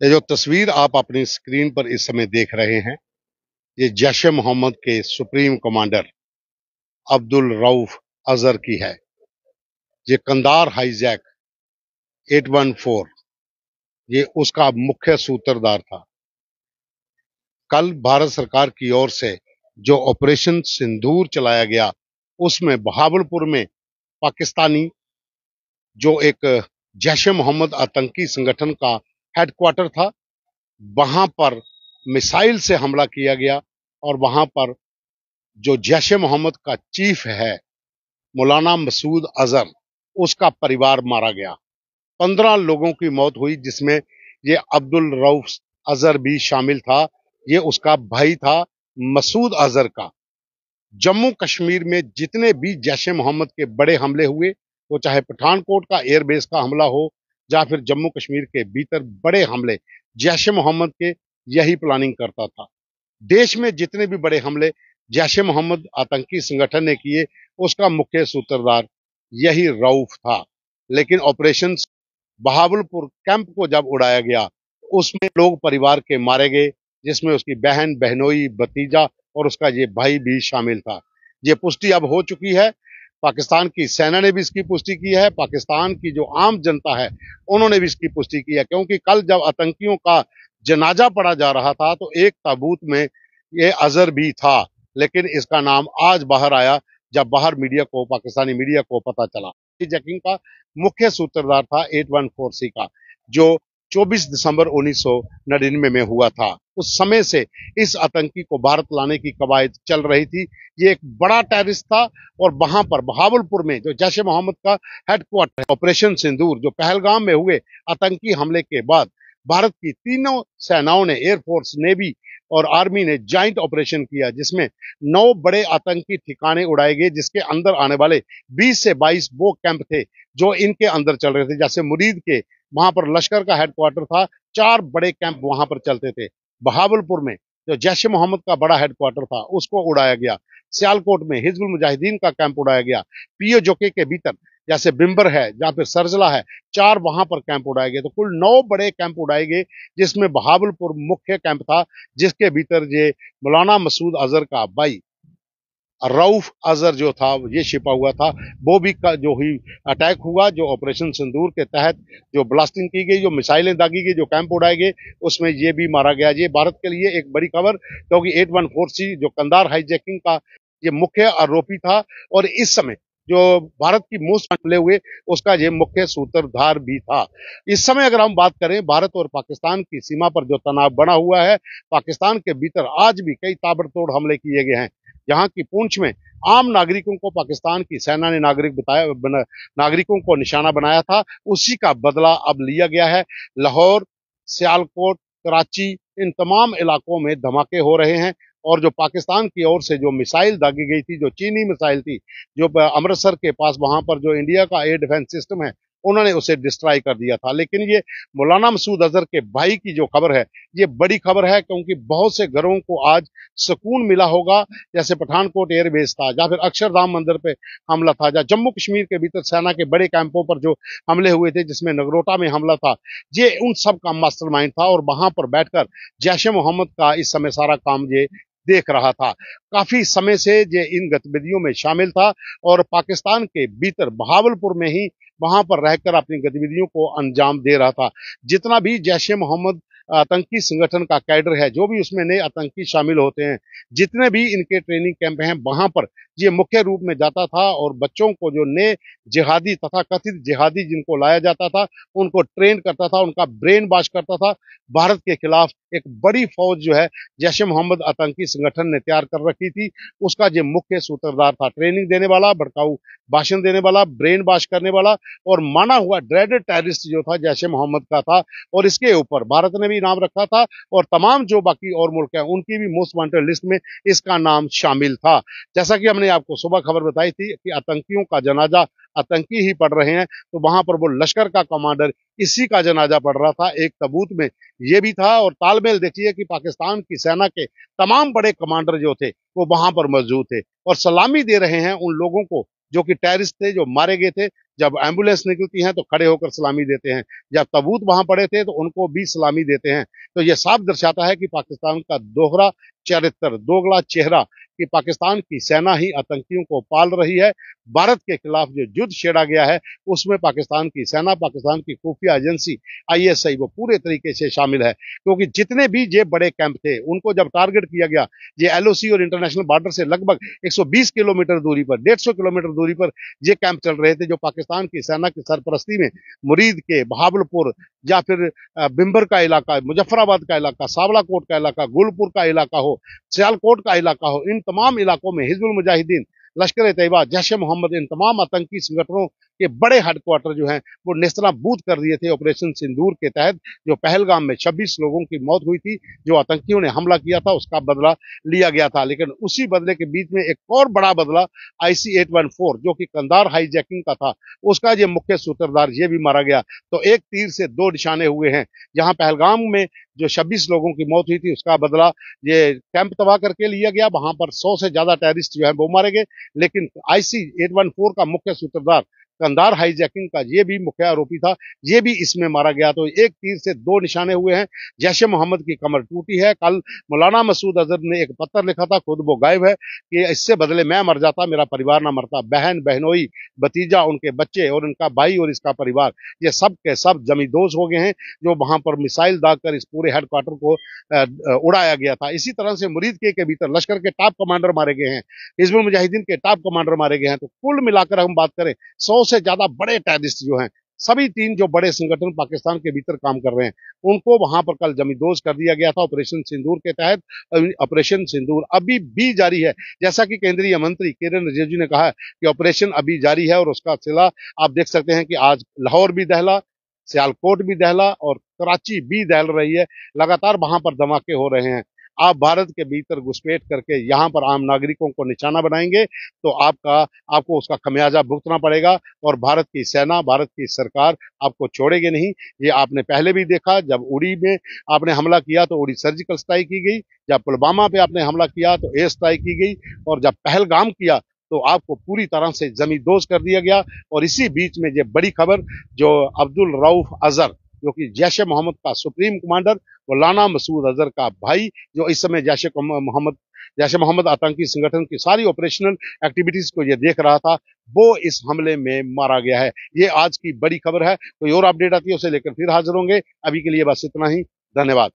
ये जो तस्वीर आप अपनी स्क्रीन पर इस समय देख रहे हैं, ये जैश ए मोहम्मद के सुप्रीम कमांडर अब्दुल रऊफ अजहर की है। ये कंधार हाईजैक 814, ये उसका मुख्य सूत्रधार था। कल भारत सरकार की ओर से जो ऑपरेशन सिंदूर चलाया गया, उसमें बहावलपुर में पाकिस्तानी जो एक जैश ए मोहम्मद आतंकी संगठन का हेडक्वार्टर था, वहां पर मिसाइल से हमला किया गया और वहां पर जो जैश ए मोहम्मद का चीफ है मौलाना मसूद अजहर, उसका परिवार मारा गया। 15 लोगों की मौत हुई, जिसमें ये अब्दुल रऊफ अजहर भी शामिल था। ये उसका भाई था मसूद अजहर का। जम्मू कश्मीर में जितने भी जैश ए मोहम्मद के बड़े हमले हुए, वो चाहे पठानकोट का एयरबेस का हमला हो या फिर जम्मू कश्मीर के भीतर बड़े हमले, जैश ए मोहम्मद के यही प्लानिंग करता था। देश में जितने भी बड़े हमले जैश ए मोहम्मद आतंकी संगठन ने किए, उसका मुख्य सूत्रधार यही रऊफ था। लेकिन ऑपरेशन बहावलपुर कैंप को जब उड़ाया गया, उसमें लोग परिवार के मारे गए, जिसमें उसकी बहन, बहनोई, भतीजा और उसका ये भाई भी शामिल था। ये पुष्टि अब हो चुकी है। पाकिस्तान की सेना ने भी इसकी पुष्टि की है। पाकिस्तान की जो आम जनता है, उन्होंने भी इसकी पुष्टि की है, क्योंकि कल जब आतंकियों का जनाजा पड़ा जा रहा था, तो एक ताबूत में ये अजहर भी था, लेकिन इसका नाम आज बाहर आया, जब बाहर मीडिया को, पाकिस्तानी मीडिया को पता चला। जैकिंग का मुख्य सूत्रधार था 814C का, जो 24 दिसंबर 1999 में हुआ था। उस समय से इस आतंकी को भारत लाने की कवायद चल रही थी। ये एक बड़ा टेररिस्ट था और वहां पर बहावलपुर में जो जैश ए मोहम्मद का हेडक्वार्टर है, ऑपरेशन सिंदूर, जो पहलगाम में हुए आतंकी हमले के बाद भारत की तीनों सेनाओं ने, एयरफोर्स, नेवी और आर्मी ने ज्वाइंट ऑपरेशन किया, जिसमें 9 बड़े आतंकी ठिकाने उड़ाए गए, जिसके अंदर आने वाले 20 से 22 वो कैंप थे जो इनके अंदर चल रहे थे। जैसे मुरीद के वहां पर लश्कर का हेडक्वार्टर था, 4 बड़े कैंप वहां पर चलते थे। बहावलपुर में जो जैश ए मोहम्मद का बड़ा हेडक्वार्टर था, उसको उड़ाया गया। सियालकोट में हिजबुल मुजाहिदीन का कैंप उड़ाया गया। पीओ जोके के भीतर जैसे बिम्बर है, जहां पर सरजला है, 4 वहां पर कैंप उड़ाए गए। तो कुल 9 बड़े कैंप उड़ाए गए, जिसमें बहावलपुर मुख्य कैंप था, जिसके भीतर ये मौलाना मसूद अजहर का भाई रऊफ अजहर जो था, ये छिपा हुआ था। वो भी जो ही अटैक हुआ, जो ऑपरेशन सिंदूर के तहत जो ब्लास्टिंग की गई, जो मिसाइलें दागी गई, जो कैंप उड़ाए गए, उसमें ये भी मारा गया। ये भारत के लिए एक बड़ी खबर, क्योंकि 814C जो कंधार हाईजैकिंग का ये मुख्य आरोपी था, और इस समय जो भारत की मोस्ट हमले हुए, उसका ये मुख्य सूत्रधार भी था। इस समय अगर हम बात करें, भारत और पाकिस्तान की सीमा पर जो तनाव बना हुआ है, पाकिस्तान के भीतर आज भी कई ताबड़तोड़ हमले किए गए हैं। यहाँ की पूंछ में आम नागरिकों को पाकिस्तान की सेना ने नागरिकों को निशाना बनाया था, उसी का बदला अब लिया गया है। लाहौर, सियालकोट, कराची, इन तमाम इलाकों में धमाके हो रहे हैं, और जो पाकिस्तान की ओर से जो मिसाइल दागी गई थी, जो चीनी मिसाइल थी, जो अमृतसर के पास वहां पर जो इंडिया का एयर डिफेंस सिस्टम है, उन्होंने उसे डिस्ट्रॉय कर दिया था। लेकिन ये मौलाना मसूद अजहर के भाई की जो खबर है, ये बड़ी खबर है, क्योंकि बहुत से घरों को आज सुकून मिला होगा। जैसे पठानकोट एयरबेस था, या फिर अक्षरधाम मंदिर पे हमला था, या जम्मू कश्मीर के भीतर सेना के बड़े कैंपों पर जो हमले हुए थे, जिसमें नगरोटा में हमला था, ये उन सब का मास्टरमाइंड था, और वहां पर बैठकर जैश ए मोहम्मद का इस समय सारा काम ये देख रहा था। काफी समय से ये इन गतिविधियों में शामिल था, और पाकिस्तान के भीतर बहावलपुर में ही वहां पर रहकर अपनी गतिविधियों को अंजाम दे रहा था। जितना भी जैश ए मोहम्मद आतंकी संगठन का कैडर है, जो भी उसमें नए आतंकी शामिल होते हैं, जितने भी इनके ट्रेनिंग कैंप हैं, वहां पर ये मुख्य रूप में जाता था, और बच्चों को, जो नए जिहादी तथा कथित जिहादी जिनको लाया जाता था, उनको ट्रेन करता था, उनका ब्रेन वॉश करता था। भारत के खिलाफ एक बड़ी फौज जो है जैश ए मोहम्मद आतंकी संगठन ने तैयार कर रखी थी, उसका जो मुख्य सूत्रधार था। ट्रेनिंग देने वाला, भड़काऊ भाषण देने वाला, ब्रेन वॉश करने वाला, और माना हुआ ड्रेडेड टेररिस्ट जो था जैश ए मोहम्मद का था। और इसके ऊपर भारत ने भी इनाम रखा था, और तमाम जो बाकी और मुल्क हैं, उनकी भी मोस्ट वांटेड लिस्ट में इसका नाम शामिल था। जैसा कि हमने आपको सुबह खबर बताई थी कि आतंकियों का जनाजा आतंकी ही पढ़ रहे हैं, तो वहां पर वो लश्कर का कमांडर, इसी का जनाजा पढ़ रहा था, एक तबूत में ये भी था। और तालमेल देखिए कि पाकिस्तान की सेना के तमाम बड़े कमांडर जो थे, वो वहां पर मौजूद थे, और सलामी दे रहे हैं उन लोगों को जो कि टेररिस्ट थे, जो मारे गए थे जब एम्बुलेंस निकलती हैं तो खड़े होकर सलामी देते हैं, जब तबूत वहां पड़े थे तो उनको भी सलामी देते हैं। तो ये साफ दर्शाता है कि पाकिस्तान का दोहरा चरित्र, दोगला चेहरा, कि पाकिस्तान की सेना ही आतंकियों को पाल रही है। भारत के खिलाफ जो युद्ध छेड़ा गया है उसमें पाकिस्तान की सेना, पाकिस्तान की खुफिया एजेंसी आईएसआई वो पूरे तरीके से शामिल है, क्योंकि जितने भी ये बड़े कैंप थे उनको जब टारगेट किया गया, ये एलओसी और इंटरनेशनल बॉर्डर से लगभग 120 किलोमीटर दूरी पर, 150 किलोमीटर दूरी पर ये कैंप चल रहे थे, जो पाकिस्तान की सेना की सरपरस्ती में मुरीद के, बहावलपुर या फिर बिम्बर का इलाका, मुजफ्फराबाद का इलाका, सावलाकोट का इलाका, गुलपुर का इलाका हो, सियालकोट का इलाका हो, इन तमाम इलाकों में हिजबुल मुजाहिदीन, लश्कर तैयबा, जैश ए मोहम्मद, इन तमाम आतंकी संगठनों के बड़े हेडक्वार्टर जो हैं वो नेस्तनाबूद कर दिए थे ऑपरेशन सिंदूर के तहत। जो पहलगाम में 26 लोगों की मौत हुई थी, जो आतंकियों ने हमला किया था, उसका बदला लिया गया था। लेकिन उसी बदले के बीच में एक और बड़ा बदला IC-814 जो कि कंधार हाईजैकिंग का था, उसका ये मुख्य सूत्रधार ये भी मारा गया। तो एक तीर से दो निशाने हुए हैं। जहां पहलगाम में जो 26 लोगों की मौत हुई थी उसका बदला ये कैंप तबाह करके लिया गया, वहां पर 100 से ज्यादा टेररिस्ट जो है वो मारे गए। लेकिन IC-814 का मुख्य सूत्रधार, कंधार हाईजैकिंग का ये भी मुख्य आरोपी था, ये भी इसमें मारा गया। तो एक तीर से दो निशाने हुए हैं। जैश ए मोहम्मद की कमर टूटी है। कल मौलाना मसूद अजहर ने एक पत्र लिखा था, खुद वो गायब है, कि इससे बदले मैं मर जाता मेरा परिवार ना मरता। बहन, बहनोई, भतीजा, उनके बच्चे और उनका भाई और इसका परिवार, ये सब के सब जमींदोज हो गए हैं, जो वहां पर मिसाइल दागकर इस पूरे हेडक्वार्टर को उड़ाया गया था। इसी तरह से मुरीद के भीतर लश्कर के टॉप कमांडर मारे गए हैं, हिजबुल मुजाहिदीन के टॉप कमांडर मारे गए हैं। तो कुल मिलाकर हम बात करें, 100 से ज्यादा बड़े टेररिस्ट जो हैं, सभी तीन जो बड़े संगठन पाकिस्तान के भीतर काम कर रहे हैं, उनको वहां पर कल जमींदोज कर दिया गया था ऑपरेशन सिंदूर के तहत। ऑपरेशन सिंदूर अभी भी जारी है, जैसा कि केंद्रीय मंत्री किरण रिजिजू ने कहा है कि ऑपरेशन अभी जारी है, और उसका सिला आप देख सकते हैं कि आज लाहौर भी दहला, सियालकोट भी दहला और कराची भी दहल रही है। लगातार वहां पर धमाके हो रहे हैं। आप भारत के भीतर घुसपैठ करके यहाँ पर आम नागरिकों को निशाना बनाएंगे तो आपको उसका खमियाजा भुगतना पड़ेगा, और भारत की सेना, भारत की सरकार आपको छोड़ेगी नहीं। ये आपने पहले भी देखा, जब उड़ी में आपने हमला किया तो उड़ी सर्जिकल स्ट्राइक की गई, जब पुलवामा पे आपने हमला किया तो एयर स्ट्राइक की गई, और जब पहलगाम किया तो आपको पूरी तरह से जमींदोज कर दिया गया। और इसी बीच में ये बड़ी खबर, जो अब्दुल रऊफ अजहर, जो कि जैश ए मोहम्मद का सुप्रीम कमांडर, मौलाना मसूद अजहर का भाई, जो इस समय जैश ए मोहम्मद आतंकी संगठन की सारी ऑपरेशनल एक्टिविटीज को ये देख रहा था, वो इस हमले में मारा गया है। ये आज की बड़ी खबर है। कोई और अपडेट आती है उसे लेकर फिर हाजिर होंगे। अभी के लिए बस इतना ही। धन्यवाद।